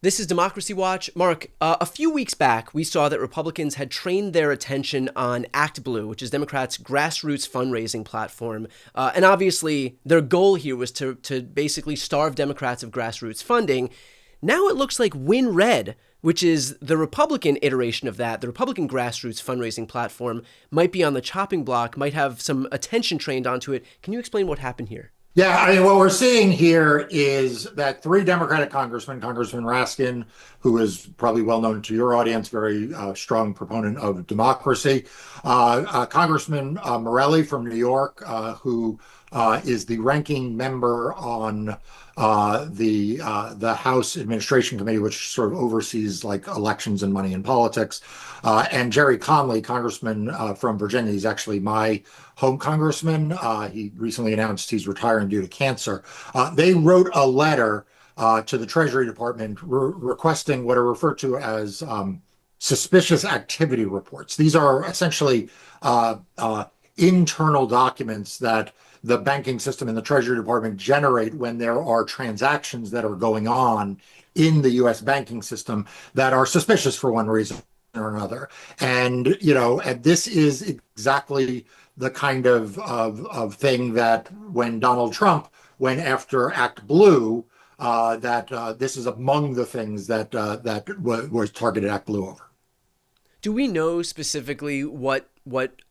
This is Democracy Watch. Mark, a few weeks back, we saw that Republicans had trained their attention on ActBlue, which is Democrats' grassroots fundraising platform. And obviously, their goal here was to basically starve Democrats of grassroots funding. Now it looks like WinRed, which is the Republican iteration of that, the Republican grassroots fundraising platform, might be on the chopping block, might have some attention trained onto it. Can you explain what happened here? Yeah, I mean, what we're seeing here is that three Democratic congressmen, Congressman Raskin, who is probably well known to your audience, very strong proponent of democracy, Congressman Morelli from New York, who is the ranking member on the House Administration Committee, which sort of oversees like elections and money in politics, and Jerry Conley, Congressman from Virginia. He's actually my home congressman. He recently announced he's retiring due to cancer. They wrote a letter to the Treasury Department requesting what are referred to as suspicious activity reports. These are essentially internal documents that the banking system and the Treasury Department generate when there are transactions that are going on in the U.S. banking system that are suspicious for one reason or another. And, and this is exactly the kind of thing that when Donald Trump went after ActBlue, this is among the things that was targeted ActBlue over. Do we know specifically what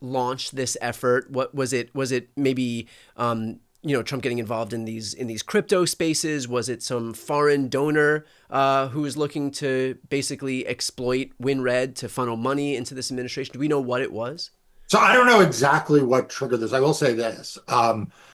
launched this effort? What was it? Was it maybe Trump getting involved in these crypto spaces? Was it some foreign donor who was looking to basically exploit WinRed to funnel money into this administration? Do we know what it was? So I don't know exactly what triggered this. I will say this.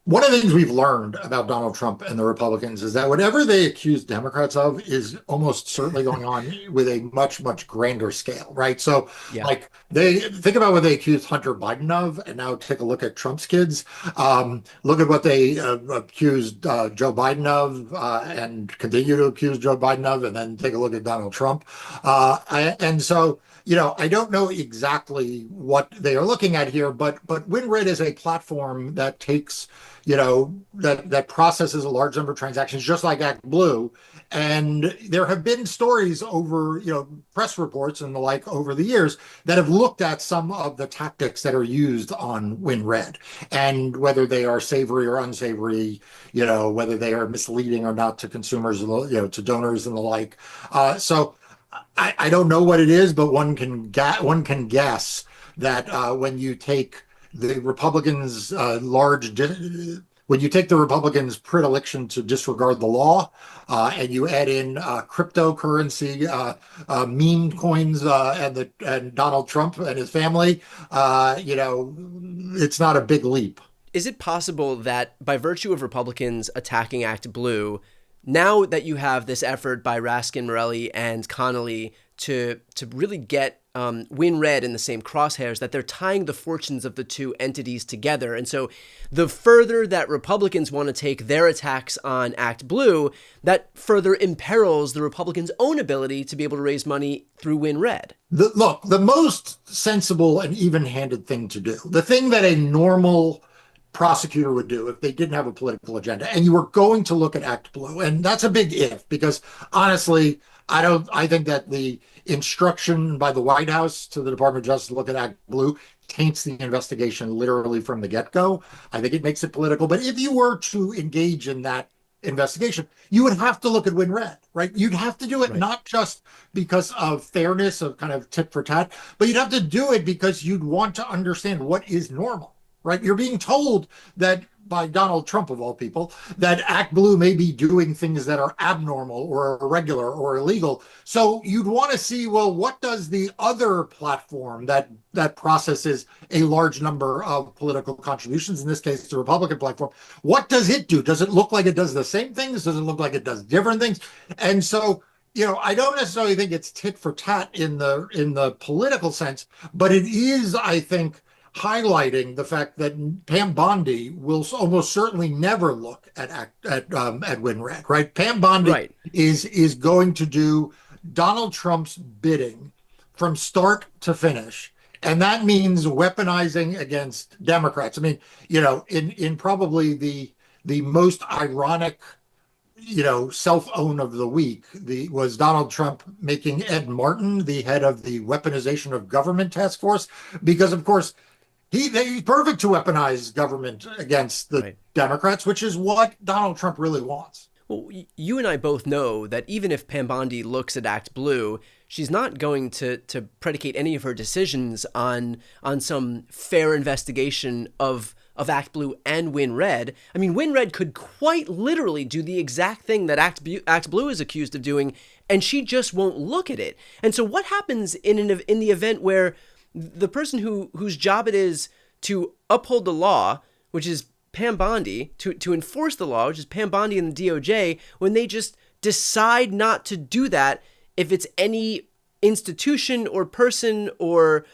One of the things we've learned about Donald Trump and the Republicans is that whatever they accuse Democrats of is almost certainly going on with a much, much grander scale, right? So Yeah. like they think about what they accused Hunter Biden of, and now take a look at Trump's kids. Look at what they accused Joe Biden of and continue to accuse Joe Biden of, and then take a look at Donald Trump. I don't know exactly what they are looking at here, but WinRed is a platform that takes, that processes a large number of transactions, just like ActBlue. And there have been stories over, press reports and the like over the years that have looked at some of the tactics that are used on WinRed and whether they are savory or unsavory, whether they are misleading or not to consumers, to donors and the like. I don't know what it is, but one can guess that when you take the Republicans' when you take the Republicans' predilection to disregard the law, and you add in cryptocurrency, meme coins, and Donald Trump and his family, it's not a big leap. Is it possible that by virtue of Republicans attacking ActBlue, now that you have this effort by Raskin, Morelli, and Connolly to really get WinRed in the same crosshairs, that they're tying the fortunes of the two entities together? And so the further that Republicans want to take their attacks on ActBlue, that further imperils the Republicans' own ability to be able to raise money through WinRed. Look, the most sensible and even-handed thing to do, the thing that a normal prosecutor would do if they didn't have a political agenda, and you were going to look at ActBlue, and that's a big if, because honestly, I think that the instruction by the White House to the Department of Justice to look at ActBlue taints the investigation literally from the get-go. I think it makes it political. But if you were to engage in that investigation, you would have to look at WinRed, right? You'd have to do it not just because of fairness, of kind of tit for tat, but you'd have to do it because you'd want to understand what is normal. Right? You're being told that by Donald Trump, of all people, that ActBlue may be doing things that are abnormal or irregular or illegal. So you'd want to see, well, what does the other platform that processes a large number of political contributions, in this case, the Republican platform, what does it do? Does it look like it does the same things? Does it look like it does different things? And so I don't necessarily think it's tit for tat in the political sense, but it is, I think, highlighting the fact that Pam Bondi will almost certainly never look at WinRed, right? Pam Bondi is going to do Donald Trump's bidding from start to finish. And that means weaponizing against Democrats. I mean, in probably the most ironic self-own of the week was Donald Trump making Ed Martin the head of the weaponization of government task force, because of course he's perfect to weaponize government against the Right. Democrats, which is what Donald Trump really wants. Well, you and I both know that even if Pam Bondi looks at ActBlue, she's not going to predicate any of her decisions on some fair investigation of ActBlue and WinRed. I mean, WinRed could quite literally do the exact thing that ActBlue is accused of doing, and she just won't look at it. And so what happens in the event where the person whose job it is to uphold the law, which is Pam Bondi, to enforce the law, which is Pam Bondi and the DOJ, when they just decide not to do that, if it's any institution or person or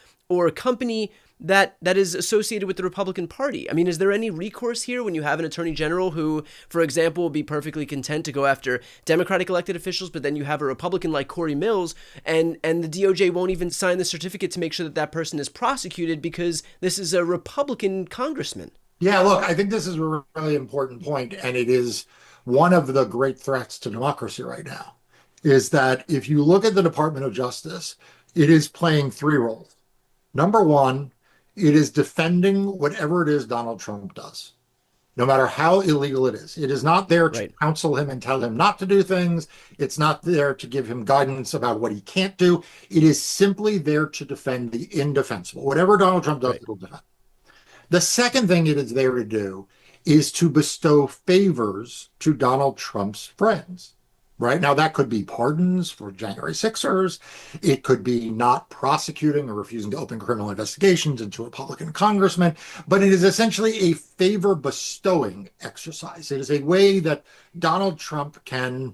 company that is associated with the Republican Party? I mean, is there any recourse here when you have an attorney general who, for example, will be perfectly content to go after Democratic elected officials, but then you have a Republican like Corey Mills, and the DOJ won't even sign the certificate to make sure that that person is prosecuted because this is a Republican congressman? Yeah, look, I think this is a really important point, and it is one of the great threats to democracy right now, is that if you look at the Department of Justice, it is playing three roles. Number one, it is defending whatever it is Donald Trump does, no matter how illegal it is. It is not there to Right. counsel him and tell him not to do things. It's not there to give him guidance about what he can't do. It is simply there to defend the indefensible. Whatever Donald Trump does, Right. it'll defend. The second thing it is there to do is to bestow favors to Donald Trump's friends. Right now, that could be pardons for January 6ers. It could be not prosecuting or refusing to open criminal investigations into Republican congressmen. But it is essentially a favor bestowing exercise. It is a way that Donald Trump can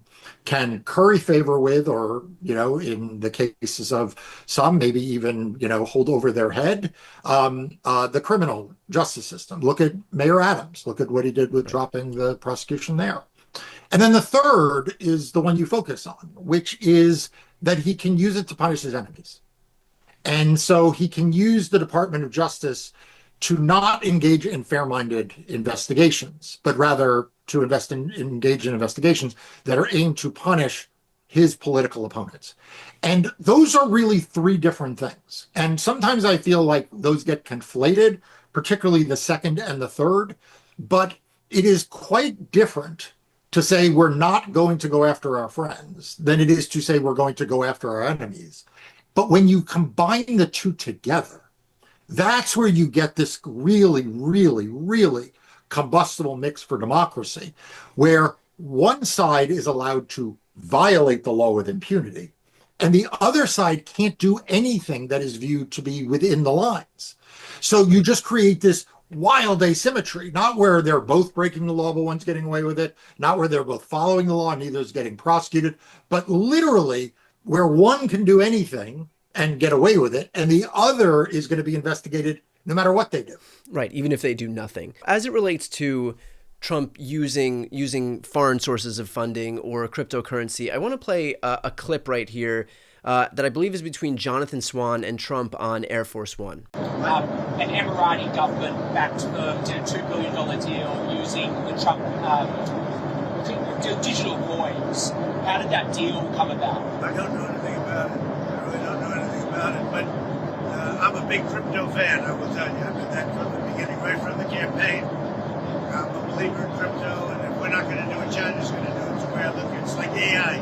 curry favor with, or, in the cases of some, maybe even, hold over their head, the criminal justice system. Look at Mayor Adams. Look at what he did with dropping the prosecution there. And then the third is the one you focus on, which is that he can use it to punish his enemies. And so he can use the Department of Justice to not engage in fair-minded investigations, but rather to engage in investigations that are aimed to punish his political opponents. And those are really three different things. And sometimes I feel like those get conflated, particularly the second and the third, but it is quite different to say we're not going to go after our friends than it is to say we're going to go after our enemies. But when you combine the two together, that's where you get this really, really, really combustible mix for democracy, where one side is allowed to violate the law with impunity, and the other side can't do anything that is viewed to be within the lines. So you just create this wild asymmetry, not where they're both breaking the law, but one's getting away with it, not where they're both following the law and neither is getting prosecuted, but literally where one can do anything and get away with it, and the other is going to be investigated no matter what they do. Right, even if they do nothing. As it relates to Trump using foreign sources of funding or cryptocurrency, I want to play a clip right here that I believe is between Jonathan Swan and Trump on Air Force One. An Emirati government backed did a $2 billion deal using the Trump digital coins. How did that deal come about? I don't know anything about it. I really don't know anything about it, but I'm a big crypto fan, I will tell you. I've been that from the beginning, right from the campaign. I'm a believer in crypto, and if we're not going to do it, China's going to do it. It's the way I look at it. It's like AI.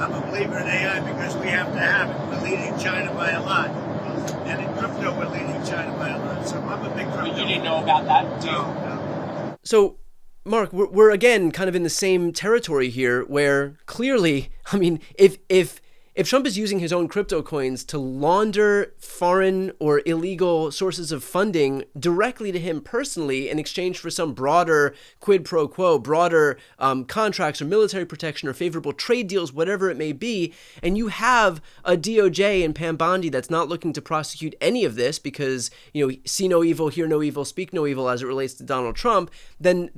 I'm a believer in AI because we have to have it. We're leading China by a lot. And in crypto, we're leading China by a lot. So I'm a big crypto You didn't fan. know about that deal? No. So, Mark, we're again kind of in the same territory here, where clearly, I mean, if Trump is using his own crypto coins to launder foreign or illegal sources of funding directly to him personally in exchange for some broader quid pro quo, broader contracts or military protection or favorable trade deals, whatever it may be, and you have a DOJ and Pam Bondi that's not looking to prosecute any of this because, see no evil, hear no evil, speak no evil as it relates to Donald Trump, then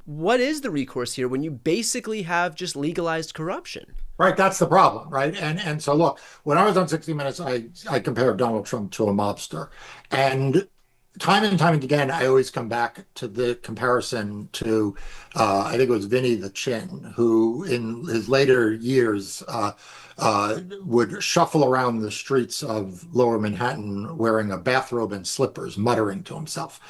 what is the recourse here when you basically have just legalized corruption? Right, that's the problem, right? And so look, when I was on 60 Minutes, I compared Donald Trump to a mobster. And time and time again, I always come back to the comparison to, I think it was Vinny the Chin, who in his later years would shuffle around the streets of Lower Manhattan wearing a bathrobe and slippers, muttering to himself.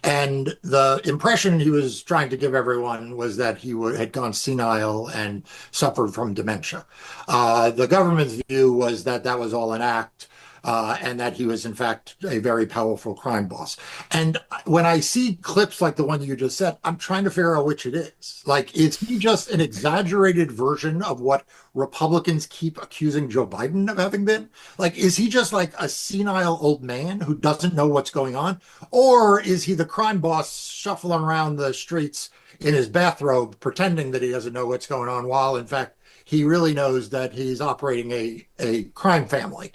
And the impression he was trying to give everyone was that had gone senile and suffered from dementia. The government's view was that that was all an act. And that he was, in fact, a very powerful crime boss. And when I see clips like the one you just said, I'm trying to figure out which it is. Like, is he just an exaggerated version of what Republicans keep accusing Joe Biden of having been? Like, is he just like a senile old man who doesn't know what's going on? Or is he the crime boss shuffling around the streets in his bathrobe, pretending that he doesn't know what's going on, while, in fact, he really knows that he's operating a crime family?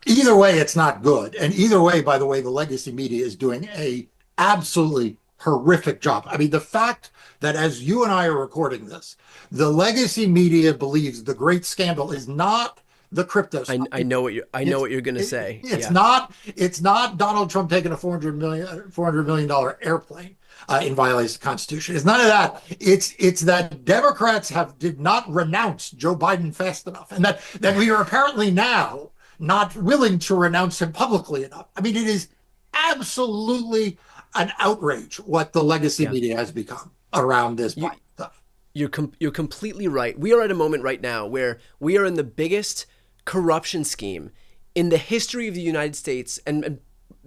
Either way, it's not good. And either way, by the way, the legacy media is doing a absolutely horrific job. I mean, the fact that as you and I are recording this, the legacy media believes the great scandal is not the crypto. I know what you're going to say. It's not Donald Trump taking a $400 million airplane in violation of the Constitution. It's none of that. It's that Democrats did not renounce Joe Biden fast enough, and that we are apparently now not willing to renounce him publicly enough. I mean, it is absolutely an outrage what the legacy media has become around this stuff. You're completely right. We are at a moment right now where we are in the biggest corruption scheme in the history of the United States, and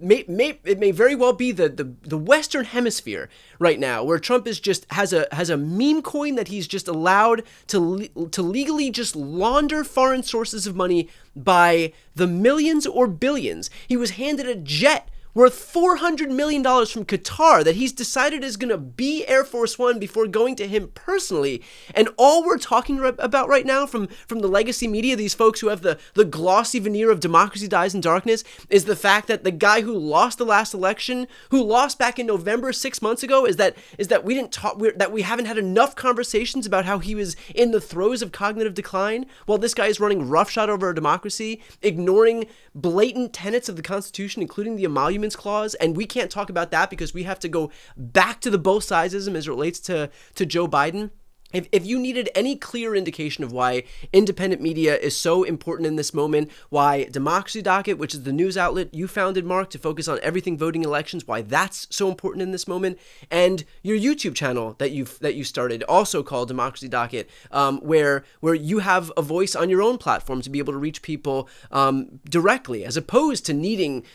it may very well be the Western Hemisphere right now, where Trump is just has a meme coin that he's just allowed to legally just launder foreign sources of money by the millions or billions. He was handed a jet worth $400 million from Qatar that he's decided is going to be Air Force One before going to him personally. And all we're talking about right now from the legacy media, these folks who have the glossy veneer of democracy dies in darkness, is the fact that the guy who lost the last election, who lost back in November 6 months ago, is that we didn't talk, that we haven't had enough conversations about how he was in the throes of cognitive decline, while this guy is running roughshod over our democracy, ignoring blatant tenets of the Constitution, including the emoluments clause. And we can't talk about that because we have to go back to the both sidesism as it relates to Joe Biden. If you needed any clear indication of why independent media is so important in this moment, why Democracy Docket, which is the news outlet you founded, Marc, to focus on everything voting elections, why that's so important in this moment, and your YouTube channel that you started, also called Democracy Docket, where you have a voice on your own platform to be able to reach people directly, as opposed to needing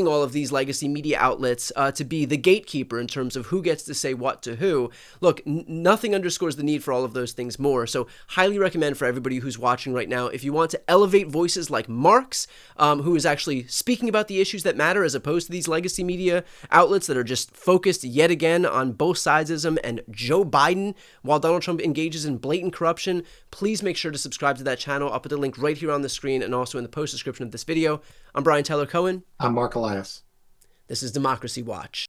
all of these legacy media outlets to be the gatekeeper in terms of who gets to say what to who. Look, nothing underscores the need for all of those things more. So highly recommend for everybody who's watching right now, if you want to elevate voices like Marc's, who is actually speaking about the issues that matter, as opposed to these legacy media outlets that are just focused yet again on both sidesism and Joe Biden, while Donald Trump engages in blatant corruption, please make sure to subscribe to that channel. I'll put the link right here on the screen and also in the post description of this video. I'm Brian Tyler Cohen. I'm Marc Elias. This is Democracy Watch.